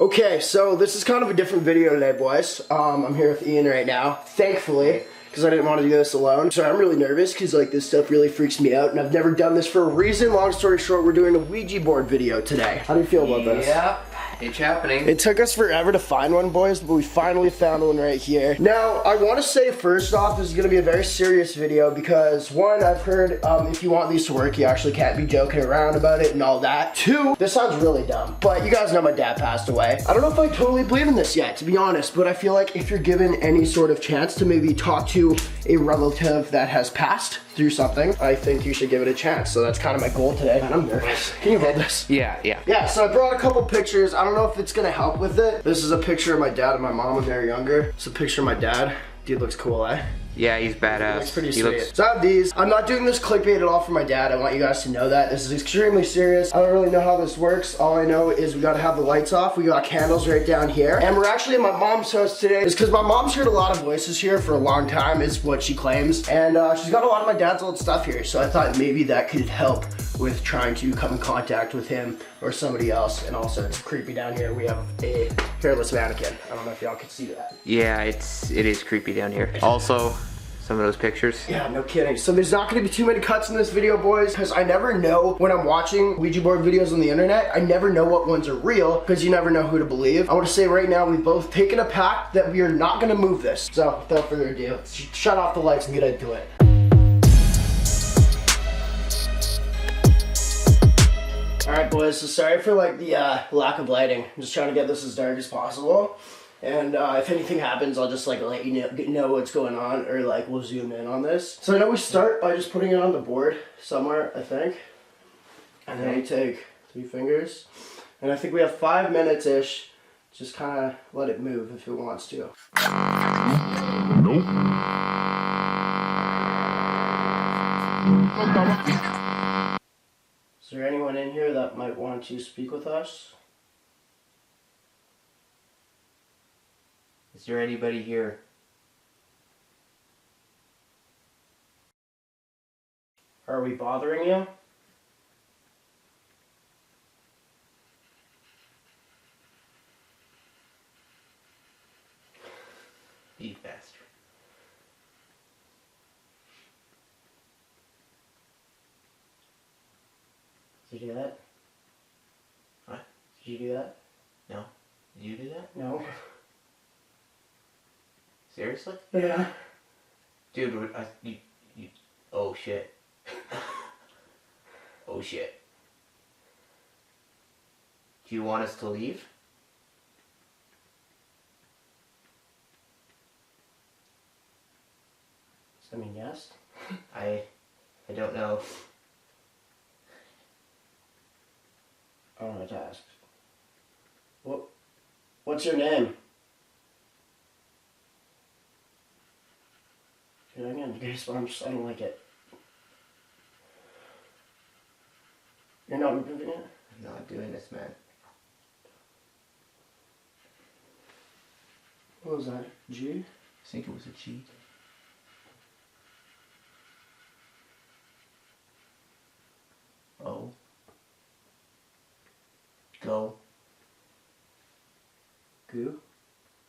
Okay, so this is kind of a different video today, boys. I'm here with Ian right now, thankfully, because I didn't want to do this alone. So I'm really nervous because like this stuff really freaks me out, and I've never done this for a reason. Long story short, we're doing a Ouija board video today. How do you feel about this? Yeah, it's happening. It took us forever to find one, boys, but we finally found one right here. Now, I want to say first off, this is going to be a very serious video because one, I've heard if you want these to work, you actually can't be joking around about it and all that. Two, this sounds really dumb, but you guys know my dad passed away. I don't know if I totally believe in this yet, to be honest, but I feel like if you're given any sort of chance to maybe talk to a relative that has passed through something, I think you should give it a chance. So that's kind of my goal today. Man, I'm nervous. Can you hold this? Yeah. Yeah, so I brought a couple pictures. I don't know if it's gonna help with it. This is a picture of my dad and my mom when they were younger. It's a picture of my dad. Dude looks cool, eh? Yeah, he's badass. Looks pretty sweet. So I have these. I'm not doing this clickbait at all for my dad. I want you guys to know that. This is extremely serious. I don't really know how this works. All I know is we gotta have the lights off. We got candles right down here. And we're actually at my mom's house today. It's because my mom's heard a lot of voices here for a long time, is what she claims. And she's got a lot of my dad's old stuff here. So I thought maybe that could help with trying to come in contact with him or somebody else. And also it's creepy down here. We have a hairless mannequin. I don't know if y'all can see that. Yeah, it is creepy down here. Also, some of those pictures. Yeah, no kidding. So there's not gonna be too many cuts in this video, boys, because I never know when I'm watching Ouija board videos on the internet, I never know what ones are real, because you never know who to believe. I want to say right now, we've both taken a pact that we are not gonna move this. So without further ado, let's shut off the lights and get into it. Alright boys, so sorry for like the lack of lighting. I'm just trying to get this as dark as possible. And if anything happens, I'll just like let you know what's going on, or like we'll zoom in on this. So I know we start by just putting it on the board somewhere, I think. And then we take 3 fingers. And I think we have 5 minutes-ish. Just kind of let it move if it wants to. Nope. Is there anyone in here that might want to speak with us? Is there anybody here? Are we bothering you? You bastard. Did you do that? What? Did you do that? No. Did you do that? No. Seriously? Yeah. Dude, oh shit. Oh shit. Do you want us to leave? I mean, yes. I don't know. I don't know what to ask. What's your name? Dude, I'm getting goosebumps. I don't like it. You're not moving it? I'm not doing this, man. What was that? G? I think it was a G. O. Go. Goo?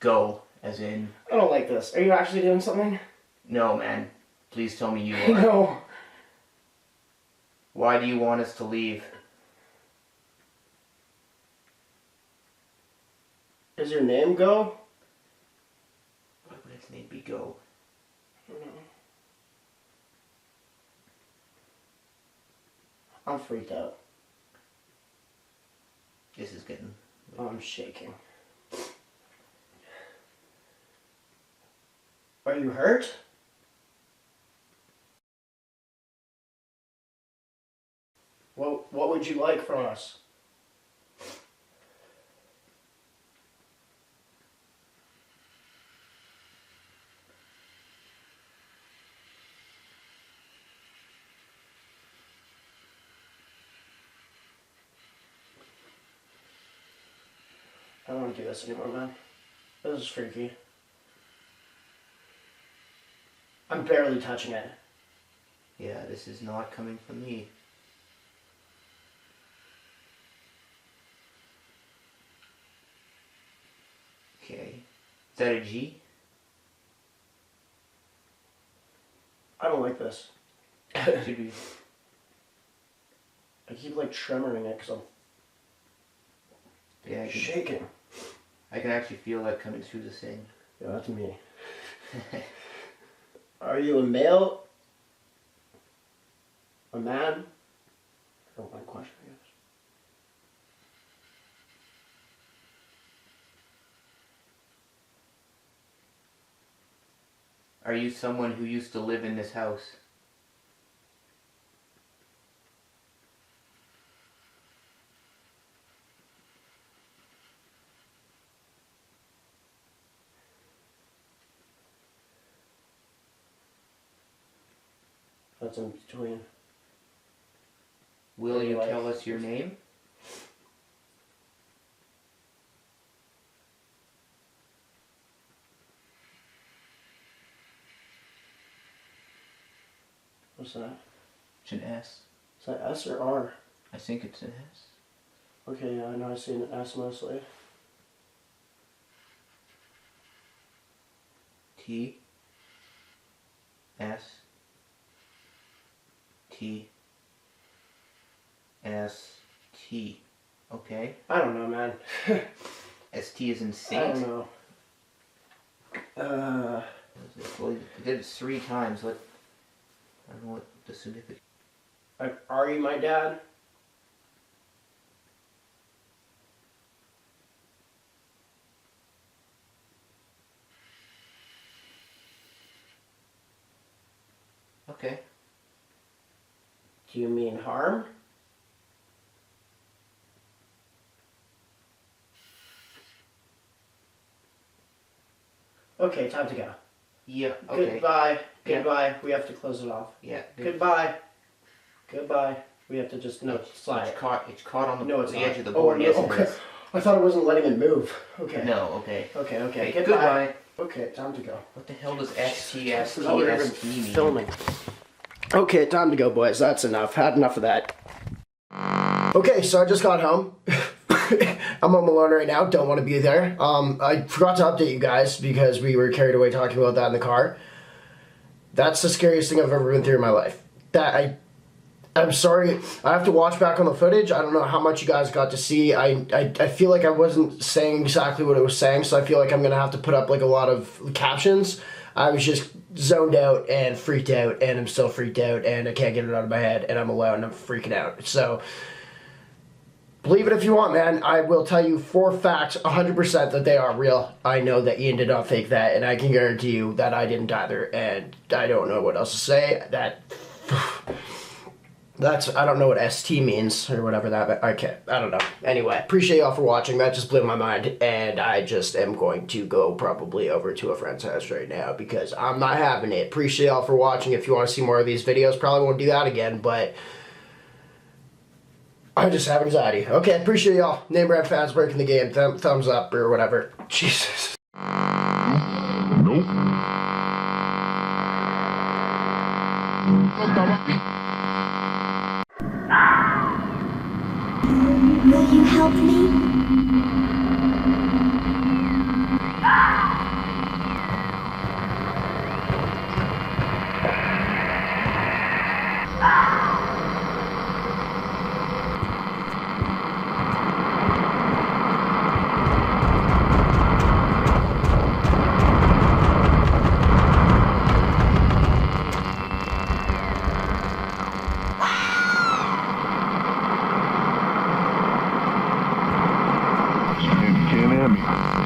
Go, as in... I don't like this. Are you actually doing something? No, man. Please tell me you are. No. Why do you want us to leave? Is your name Go? Why would his name be Go? I don't know. I'm freaked out. This is getting... Oh, I'm shaking. Are you hurt? What would you like from us? I don't want to do this anymore, man. This is freaky. I'm barely touching it. Yeah, this is not coming from me. Okay. Is that a G? I don't like this. Should be. I keep like tremoring it because Yeah, I'm shaking. I can actually feel that coming through the thing. Yeah, that's me. Are you a male? A man? I don't like question, I guess. Are you someone who used to live in this house? That's in between. Will you tell us your name? What's that? It's an S. Is that S or R? I think it's an S. Okay, yeah, I know I see an S mostly. T. S. T. S. T. Okay. I don't know, man. ST is in I Saint. don't know. Well, you did it 3 times. What? I don't know what the significance. Are you my dad? Okay. Do you mean harm? Okay, time to go. Yeah. Okay. Goodbye. Yeah. Goodbye. We have to close it off. Yeah. Goodbye. Goodbye. We have to just slide. It's caught on the, No, it's the not. edge of the Oh, board. no, Yes, okay. it is. I thought it wasn't letting it move. Okay. No. Okay. Okay. Okay. Goodbye. Goodbye. Okay, time to go. What the hell does STST Now we're even mean? filming. Okay, time to go, boys. That's enough. Had enough of that. Okay, so I just got home. I'm home alone right now. Don't want to be there. I forgot to update you guys because we were carried away talking about that in the car. That's the scariest thing I've ever been through in my life. I'm sorry. I have to watch back on the footage. I don't know how much you guys got to see. I feel like I wasn't saying exactly what it was saying, so I feel like I'm gonna have to put up like a lot of captions. I was just zoned out and freaked out, and I'm still freaked out, and I can't get it out of my head, and I'm alone, and I'm freaking out. So believe it if you want, man. I will tell you for facts, 100% that they are real. I know that Ian did not fake that, and I can guarantee you that I didn't either, and I don't know what else to say. I don't know what ST means or whatever that, okay, I don't know. Anyway, appreciate y'all for watching. That just blew my mind, and I just am going to go probably over to a friend's house right now because I'm not having it. Appreciate y'all for watching. If you want to see more of these videos, probably won't do that again, but I just have anxiety. Okay, appreciate y'all. Name brand fans breaking the game. Thumbs up or whatever. Jesus. Nope. Will you help me? Can't hear me.